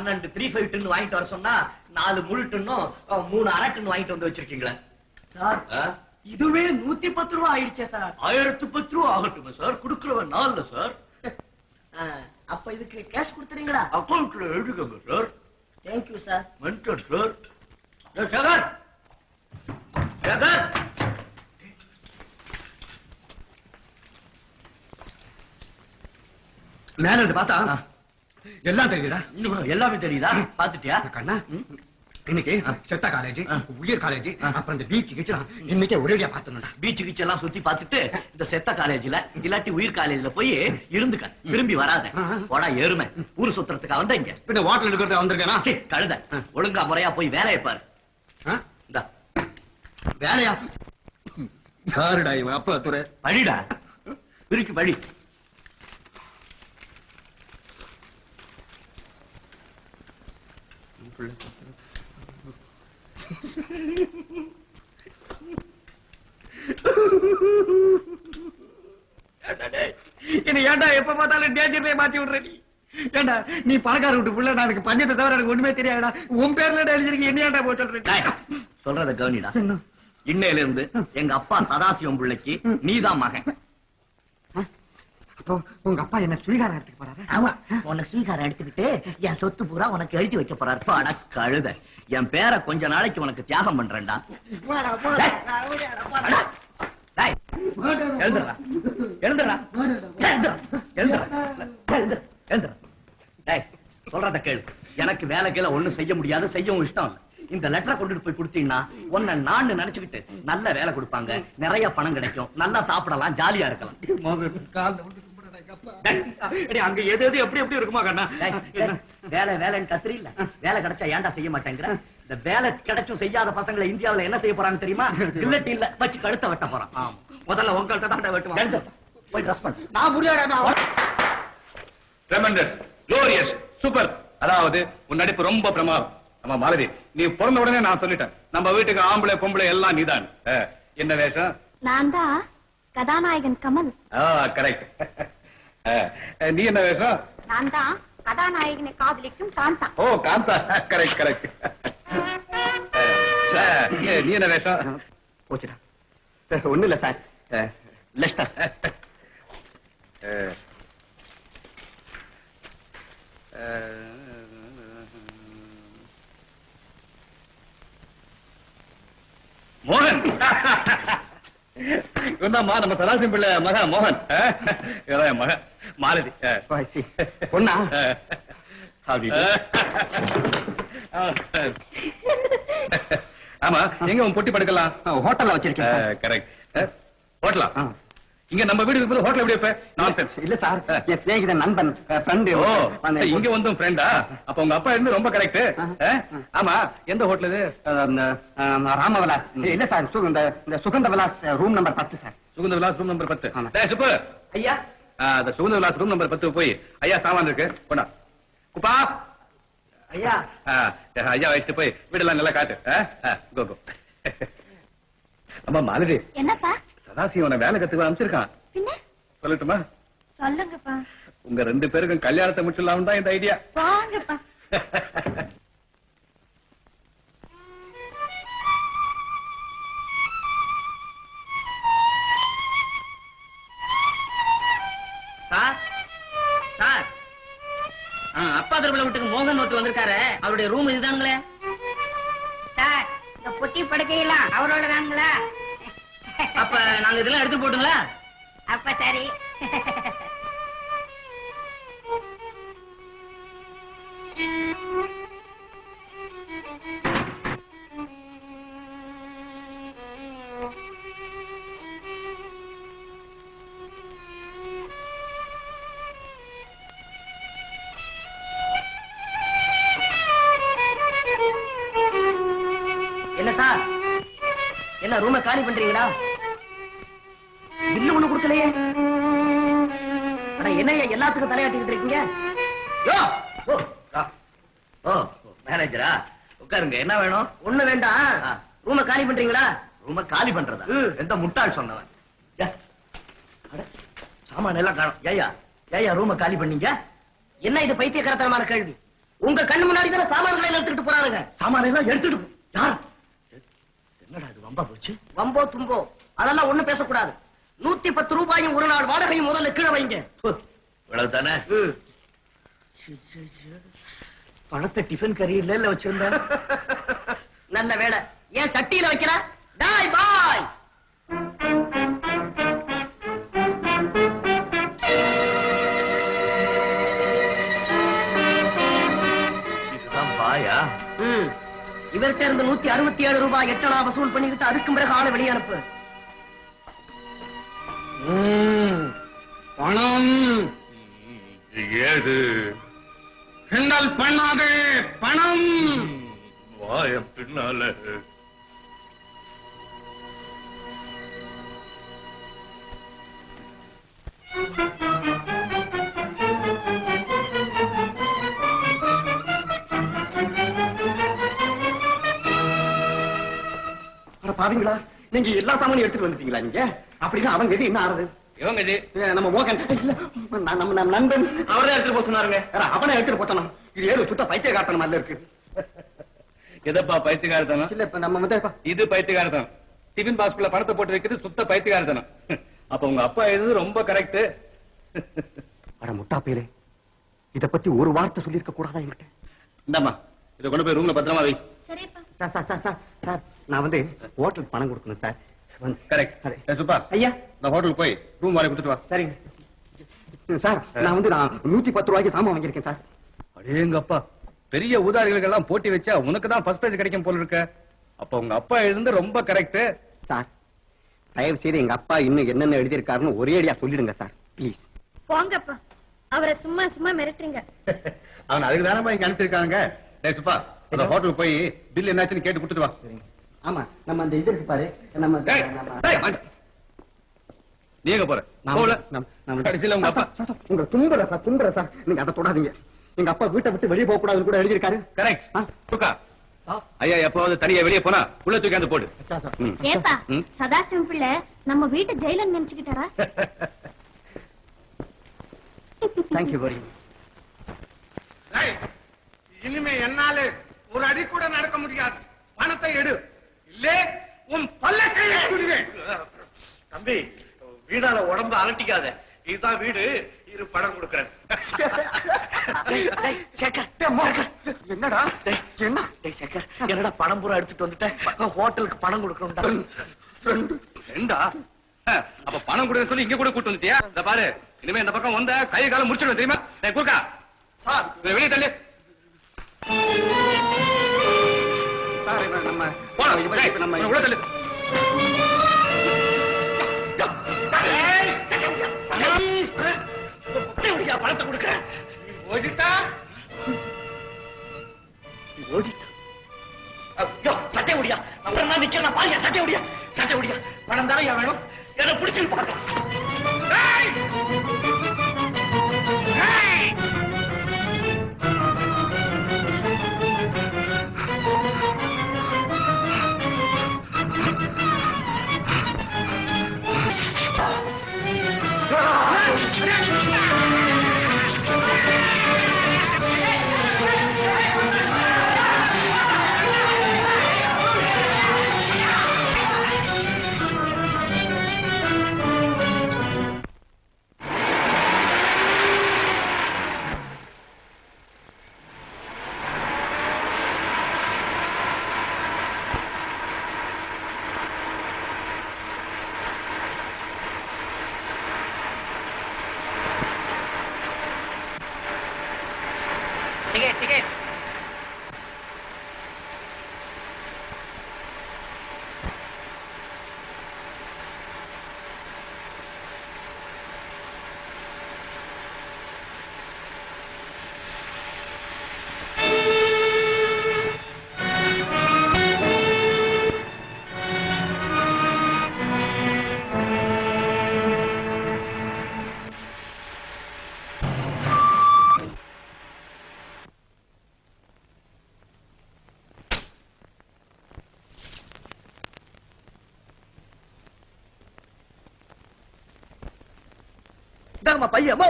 12 3/5 ton வாங்கிட்டு வர சொன்னா 4 முழு டன்னும் 3 அரை டன் வாங்கிட்டு வந்து வச்சிருக்கீங்களே சார். இதுவே 110 ரூபாய் ஆயிடுச்சே சார். 1010 ரூபாய் ஆகட்டுமே சார், குடுக்கறவன் நாள்ல சார். அப்ப இதுக்கு கேஷ் கொடுத்துறீங்களா? அக்கௌண்ட்ல எழுதுங்க sir. Thank you sir. Mental sir. Sekar Sekar, மேல இருந்து பார்த்தா எல்லாம் தெரியுதா? எல்லாமே தெரியுதா? பாத்துட்டியா கண்ணா? இன்னைக்கு செத்த காலேஜ், உயர் காலேஜ், அப்புறம் இந்த பீச் கிச்சு இன்னைக்கே ஒரேடியா பாத்துடா. பீச் கிச் எல்லாம் சுத்தி பாத்துட்டு இந்த செத்த காலேஜ்ல இல்லாட்டி உயிர் காலேஜ்ல போய் இருந்துக்க, திரும்பி வராத. போடா எருமை, ஊர் சுத்துறதுக்கு வந்த இங்க. பின்ன ஹோட்டல் இருக்கிறத வந்திருக்கேனா? கழுத, ஒழுங்கா முறையா போய் வேலையை பாரு. இந்த வேலையா? யாருடா இவன்? அப்பா துறை படிடா, பிரிச்சு படி. என்ன ஏண்டா எப்ப பார்த்தாலும் டேஞ்சர்லயே மாத்தி விடுற நீ? ஏண்டா நீ பணக்கார விட்டு புள்ள, நான் எனக்கு பஞ்சத்தை தவிர எனக்கு ஒண்ணுமே தெரியாதுடா. உன் பேர்ல எழுதிருக்கு, என்ன ஏண்டா போட்டு சொல்றேன்? சொல்றத கவனிடா. இன்னையில இருந்து எங்க அப்பா சதாசிவம் பிள்ளைக்கு நீதான் மகன். அப்போ உங்க அப்பா என்ன சுவீகாரம் எடுத்துக்க போறாரு? ஆமா, உனக்கு சுவீகாரம் எடுத்துக்கிட்டு என் சொத்து பூரா உனக்கு எழுதி வைக்க போறாரு. பாடா கழுத, என் பேரை கொஞ்ச நாளைக்கு உனக்கு தியாகம் பண்றேன்டா. எழுந்துடா எழுந்துடா எழுந்துடா. சொல்றத கேளு. எனக்கு வேலை கீழ ஒண்ணும் செய்ய முடியாது, செய்யவும் இஷ்டம் இல்ல. இந்த லெட்டரை கொண்டுட்டு போய் கொடுத்தீங்கன்னா உன்னை நான் நினைச்சுக்கிட்டு நல்ல வேலை கொடுப்பாங்க, நிறைய பணம் கிடைக்கும், நல்லா சாப்பிடலாம், ஜாலியா இருக்கலாம். அங்க எது எது எப்படி எப்படி இருக்குமா கண்ணா? வேலை வேலைன்னு கத்திரி இல்ல, வேலை கிடைச்சா ஏன்டா செய்ய மாட்டேங்கிற? இந்த வேலை கிடைச்சும் செய்யாத பசங்களை இந்தியாவுல என்ன செய்ய போறான்னு தெரியுமா? இல்லட்டி இல்ல வச்சு கழுத்த வெட்ட போறான். முதல்ல உங்கள்கிட்ட தான் வெட்டுவான். போய் ட்ரெஸ் பண்ணு. நான் முடியாத. Tremendous, glorious, super. அதாவது உன் நடிப்பு ரொம்ப பிரமாதம். ஆமா மாலதி, நீ பிறந்த உடனே நான் சொல்லிட்டேன், நம்ம வீட்டுக்கு ஆம்பளை பொம்பளை எல்லாம் நீதான். என்ன வேஷம்? நான் தான் கதாநாயகன் கமல். கரெக்ட். நீ என்ன வேஷம்? நான் தான் கதாநாயகனை காதலிக்கும் காந்தா. ஓ காந்தா, கரெக்ட் கரெக்ட். நீ என்ன வேஷம்? போச்சுடா. ஒண்ணு இல்ல சார், லெஸ்டர். மோகன். இவன்தாம்மா நம்ம சதாசிவம் பிள்ளை மகன் மோகன். இவன் மகன் மாலதி. பொண்ணா? ஆமா, எங்க உன் பொட்டி படுக்கலாம்? ஹோட்டல்ல வச்சிருக்கேன். கரெக்ட். ஹோட்டலா? இங்க நம்ம வீடு இருக்கும்போது ஹோட்டல் எப்படி வைப்ப? நான்சென்ஸ். இல்ல சார், என் சிநேகிதன் நண்பன் ஃப்ரெண்ட். ஓ, இங்க வந்தும் ஃப்ரெண்டா? அப்ப உங்க அப்பா இருந்து ரொம்ப கரெக்ட். ஆமா, எந்த ஹோட்டல் இது? ராமவிலாஸ். இல்ல சார், இந்த சுகந்த விலாஸ் ரூம் நம்பர் 10 சார். சுகந்த விலாஸ் ரூம் நம்பர் 10. டேய் சுப்பு ஐயா, அந்த சுகந்த விலாஸ் ரூம் நம்பர் 10 போய் ஐயா சாமான் இருக்கு கொண்டா. குப்பா ஐயா. ஐயா வச்சுட்டு போய் வீடெல்லாம் நல்லா காட்டு. கோ கோ. அம்மா மாலதி, என்னப்பா? சதாசிவனை வேலை கத்துக்க அமைச்சிருக்கான். பின்ன சொல்லட்டுமா? சொல்லுங்கப்பா. உங்க 2 பேருக்கும் கல்யாணத்தை முடிச்சிடலாம் தான் இந்த ஐடியா. வாங்கப்பா. சார் சார், அப்பா திருவிழா வீட்டுக்கு மோகன் ஒருத்தர் வந்திருக்காரு, அவருடைய ரூம் இதுதானுங்களே? சார், இந்த பொட்டி படுக்கையெல்லாம் அவரோட தானுங்களா? அப்ப நாங்க இதெல்லாம் எடுத்து போட்டுங்களா? அப்ப சரி. என்ன சார், என்ன ரூமை காலி பண்றீங்களா? பில்லு ஒண்ணு கொடுக்கலையே. என்ன எல்லாத்துக்கும் தலையாட்டிக்கிட்டு இருக்கீங்க? மேனேஜரா உட்காருங்க. என்ன வேணும்? ஒண்ணு வேண்டாம். ரூமை காலி பண்றீங்களா? ரூமை காலி பண்றதா? எந்த முட்டாள் சொன்னவன்? சாமான எல்லாம் காணும். ஏயா ஏயா ரூமை காலி பண்ணீங்க? என்ன இது பைத்தியக்காரத்தனமான கேள்வி? உங்க கண்ணு முன்னாடி தானே சாமான்களை எடுத்துக்கிட்டு போறாங்க. சாமான எல்லாம் எடுத்துட்டு யார்? என்னடா இது வம்பா போச்சு? வம்போ தும்போ அதெல்லாம் ஒண்ணு பேசக்கூடாது. 110 ரூபாயும் ஒரு நாள் வாடகையும் முதல்ல கீழே வைங்க. இவ்வளவுதானே? பணத்தை டிஃபன் கரியர்ல வச்சிருந்த நல்ல வேலை. ஏன் சட்டியில வைக்கிற? டாய் பாய். இதுதான் பாயா? இவர்கிட்ட இருந்து 167 ரூபாய் எட்டனா வசூல் பண்ணிக்கிட்டு அதுக்கு பிறகு ஆளை வெளியே அனுப்பு. பணம் ஏது? கிண்டல் பண்ணாதே, பணம். வாய பின்னால. பாருங்களா, நீங்க எல்லா சாமானையும் எடுத்துட்டு வந்துட்டீங்களா? நீங்க அப்படின்னா அவங்க எது என்ன ஆறுது? இவங்க இது நம்ம மோகன் இல்ல, நம்ம நண்பன் அவரே எடுத்துட்டு போக சொன்னாருங்க. அவனை எடுத்துட்டு போட்டணும். இது ஏதோ சுத்த பைத்திய காட்டணும் அல்ல இருக்கு. எதப்பா பைத்தியக்காரத்தனம்? இல்ல இப்ப நம்ம வந்து இது பைத்தியக்காரத்தனம். டிஃபன் பாக்ஸ்குள்ள பணத்தை போட்டு வைக்கிறது சுத்த பைத்தியக்காரத்தனம். அப்ப உங்க அப்பா எழுது ரொம்ப கரெக்ட். அட முட்டா பேரே, இத பத்தி ஒரு வார்த்தை சொல்லிருக்க கூடாதா என்கிட்ட? இந்தாம்மா, இதை கொண்டு போய் ரூம்ல பத்திரமா வை. சரிப்பா. Sir sir sir sir sir, நான் வந்து ஹோட்டலுக்கு பணம் கொடுக்கணும் சார். கரெக்ட். சுப்பா, ஐயா, இந்த ஹோட்டலுக்கு போய் ரூம் வாடகை கொடுத்துட்டு வா. சரிங்க சார். நான் 110 ரூபாய்க்கு சாமான் வாங்கியிருக்கேன் சார். அடேங்கப்பா, பெரிய ஊதாரிகளுக்கு எல்லாம் போட்டி வச்சா உனக்கு தான் ஃபர்ஸ்ட் பிரைஸ் கிடைக்கும் போல இருக்க. அப்ப உங்க அப்பா எழுந்து ரொம்ப கரெக்ட். சார், தயவு செய்து எங்க அப்பா இன்னும் என்னென்ன எழுதியிருக்காருன்னு ஒரே அடியா சொல்லிடுங்க சார், ப்ளீஸ். போங்கப்பா, அவரை சும்மா சும்மா மிரட்டுறீங்க. அவன் அதுக்கு தானே இங்க அனுப்பிச்சிருக்காங்க. டேய் சுப்பா, அந்த ஹோட்டலுக்கு போய் பில் என்னாச்சுன்னு கேட்டு கொடுத்துட்டு வா. ஆமா, நம்ம அந்த இது இருக்கு பாரு, நம்ம டேய், டேய், நீ எங்க போற? போல. கடைசியில உங்க அப்பா உங்க தும்புற சார், தும்புற சார், நீங்க அதை தொடாதீங்க. எங்க அப்பா வீட்டை விட்டு வெளியே போக கூடாதுன்னு கூட எழுதியிருக்காரு. கரெக்ட். சுக்கா, ஐயா எப்பவாவது தனியா வெளியே போனா உள்ள தூக்கி அந்த போடு. ம். ஏப்பா, ம். சதாசிவம் பிள்ளை நம்ம வீட்டை ஜெயிலன்னு நினைச்சுக்கிட்டாரா? Thank you very much. இனிமே என்னால ஒரு அடி கூட நடக்க முடியாது. பணத்தை எடு, இல்லே உன் பல்லக்கை எடுத்துடுவேன். தம்பி, வீடால உடம்ப அலட்டிக்காத. இதுதான் வீடு, இரு பணம் கொடுக்கறேன். என்னடா என்ன சேகர், என்னடா பணம் பூரா எடுத்துட்டு வந்துட்டேன். ஹோட்டலுக்கு பணம் கொடுக்கணும்டா. ரெண்டா? அப்ப பணம் கொடுன்னு சொல்லி இங்க கூட கூட்டு வந்துட்டியா? இந்த பாரு, இனிமே இந்த பக்கம் வந்த கை காலம் முடிச்சிடும் தெரியுமா? டேய் குறுக்கா சார், வெளியே தள்ளு. நம்ம போடா, டேய், நம்ம உள்ள தள்ளு. பணத்தை கொடுக்கறேன். ஓடிட்டா ஓடிட்டா? சட்டை முடியா? அப்புறம் நான் நிக்கிறேன் பாருங்க. சட்டை முடியா? பணம் தானே வேணும்? என்ன பிடிச்சிட்டு பார்க்கலாம். டிக்கெட். இதாங்கம்மா பையன்.